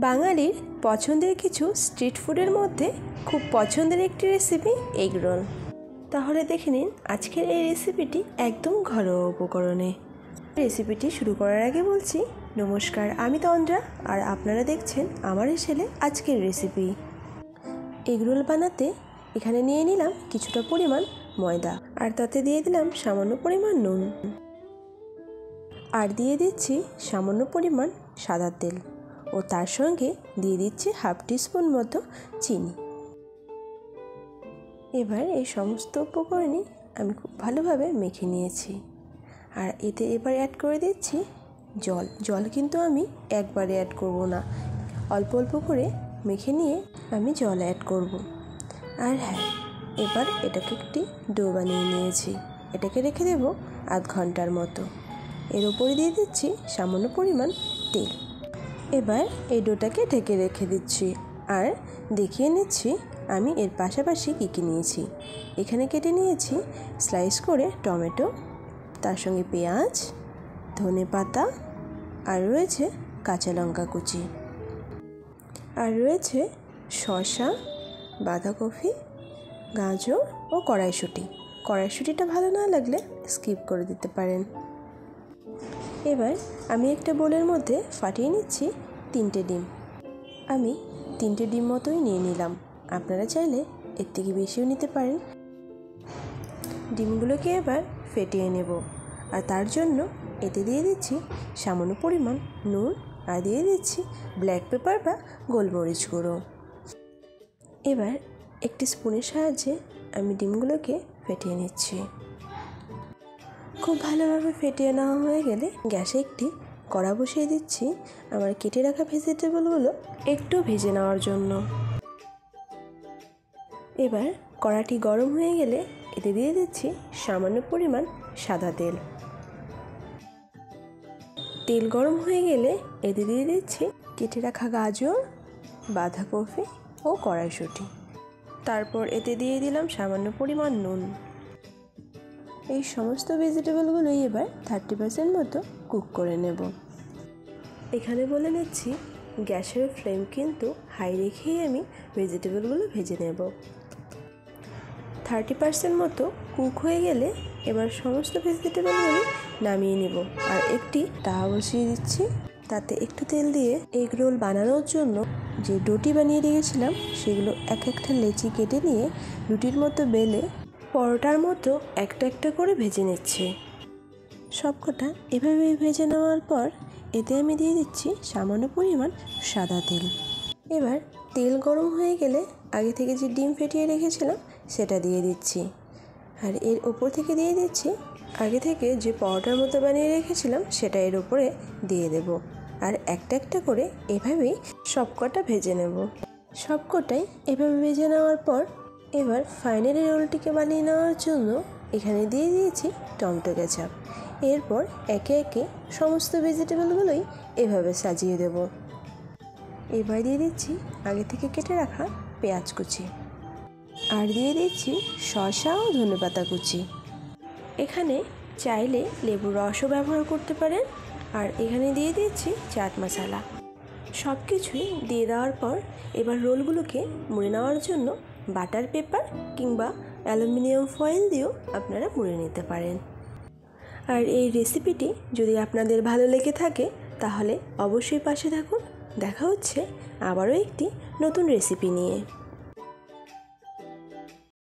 বাঙালির পছন্দের কিছু স্ট্রিট ফুডের মধ্যে খুব পছন্দের একটি রেসিপি এগ রোল। তাহলে দেখে নিন আজকের এই রেসিপিটি একদম ঘরোয়া উপকরণে। রেসিপিটি শুরু করার আগে বলছি নমস্কার, আমি তন্দ্রা আর আপনারা দেখছেন আমার ছেলে আজকের রেসিপি। এগ রোল বানাতে এখানে নিয়ে নিলাম কিছুটা পরিমাণ ময়দা, আর তাতে দিয়ে দিলাম সামান্য পরিমাণ নুন, আর দিয়ে দিচ্ছি সামান্য পরিমাণ সাদা তেল, ও তার সঙ্গে দিয়ে দিচ্ছি হাফ টিস্পুন মতো চিনি। এবার এই সমস্ত উপকরণই আমি খুব ভালোভাবে মেখে নিয়েছি, আর এতে এবার অ্যাড করে দিচ্ছি জল। জল কিন্তু আমি একবারে অ্যাড করব না, অল্প অল্প করে মেখে নিয়ে আমি জল অ্যাড করব। আর হ্যাঁ, এবার এটাকে একটি ডো বানিয়ে নিয়েছি, এটাকে রেখে দেব আধ ঘন্টার মতো। এর উপরে দিয়ে দিচ্ছি সামান্য পরিমাণ তেল। এবার এই ডোটাকে ঢেকে রেখে দিচ্ছি, আর দেখিয়ে নিচ্ছি আমি এর পাশাপাশি কী কী নিয়েছি। এখানে কেটে নিয়েছি স্লাইস করে টমেটো, তার সঙ্গে পেঁয়াজ, ধনেপাতা, আর রয়েছে কাঁচা লঙ্কা কুচি, আর রয়েছে শসা, বাঁধাকপি, গাজর ও কড়াইশুঁটি। কড়াইশুঁটিটা ভালো না লাগলে স্কিপ করে দিতে পারেন। এবার আমি একটা বোলের মধ্যে ফাটিয়ে নিচ্ছি 3টে ডিম। আমি 3টে ডিম মতোই নিয়ে নিলাম, আপনারা চাইলে এর থেকে বেশিও নিতে পারেন। ডিমগুলোকে এবার ফেটিয়ে নেব, আর তার জন্য এতে দিয়ে দিচ্ছি সামান্য পরিমাণ নুন, আর দিয়ে দিচ্ছি ব্ল্যাক পেপার বা গোলমরিচ গুঁড়ো। এবার একটি স্পুনের সাহায্যে আমি ডিমগুলোকে ফেটিয়ে নিচ্ছি। খুব ভালোভাবে ফেটিয়ে নেওয়া হয়ে গেলে গ্যাসে একটি কড়া বসিয়ে দিচ্ছি আমার কেটে রাখা ভেজিটেবলগুলো একটু ভেজে নেওয়ার জন্য। এবার কড়াটি গরম হয়ে গেলে এতে দিয়ে দিচ্ছি সামান্য পরিমাণ সাদা তেল। তেল গরম হয়ে গেলে এতে দিয়ে দিচ্ছি কেটে রাখা গাজর, বাঁধাকপি ও কড়াইশুঁটি। তারপর এতে দিয়ে দিলাম সামান্য পরিমাণ নুন। এই সমস্ত ভেজিটেবলগুলোই এবার 30% মতো কুক করে নেব। এখানে বলে নিচ্ছি গ্যাসের ফ্লেম কিন্তু হাই রেখেই আমি ভেজিটেবলগুলো ভেজে নেব। 30% মতো কুক হয়ে গেলে এবার সমস্ত ভেজিটেবলগুলো নামিয়ে নেব, আর একটি তাওয়া বসিয়ে দিচ্ছি। তাতে একটু তেল দিয়ে এগ রোল বানানোর জন্য যে ডোটি বানিয়ে রেখেছিলাম সেগুলো এক একটা লেচি কেটে নিয়ে রুটির মতো বেলে পরোটার মতো একটা একটা করে ভেজে নিচ্ছি। সবকটা এভাবে ভেজে নেওয়ার পর এতে আমি দিয়ে দিচ্ছি সামান্য পরিমাণ সাদা তেল। এবার তেল গরম হয়ে গেলে আগে থেকে যে ডিম ফেটিয়ে রেখেছিলাম সেটা দিয়ে দিচ্ছি, আর এর ওপর থেকে দিয়ে দিচ্ছি আগে থেকে যে পরোটার মতো বানিয়ে রেখেছিলাম সেটা এর ওপরে দিয়ে দেব, আর একটা একটা করে এভাবেই সবকটা ভেজে নেব। সবকটাই এভাবে ভেজে নেওয়ার পর এবার ফাইনালি রোলটিকে বানিয়ে নেওয়ার জন্য এখানে দিয়ে দিয়েছি টমেটো কেচাপ। এরপর একে একে সমস্ত ভেজিটেবলগুলোই এভাবে সাজিয়ে দেব। এবার দিয়ে দিচ্ছি আগে থেকে কেটে রাখা পেঁয়াজ কুচি, আর দিয়ে দিচ্ছি শসা ও ধনেপাতা কুচি। এখানে চাইলে লেবুর রসও ব্যবহার করতে পারেন, আর এখানে দিয়ে দিচ্ছি চাট মশলা। সব কিছুই দিয়ে দেওয়ার পর এবার রোলগুলোকে মুড়ে নেওয়ার জন্য বাটার পেপার কিংবা অ্যালুমিনিয়াম ফয়েল দিয়েও আপনারা মুড়ে নিতে পারেন। আর এই রেসিপিটি যদি আপনাদের ভালো লেগে থাকে তাহলে অবশ্যই পাশে থাকুন। দেখা হচ্ছে আবারও একটি নতুন রেসিপি নিয়ে।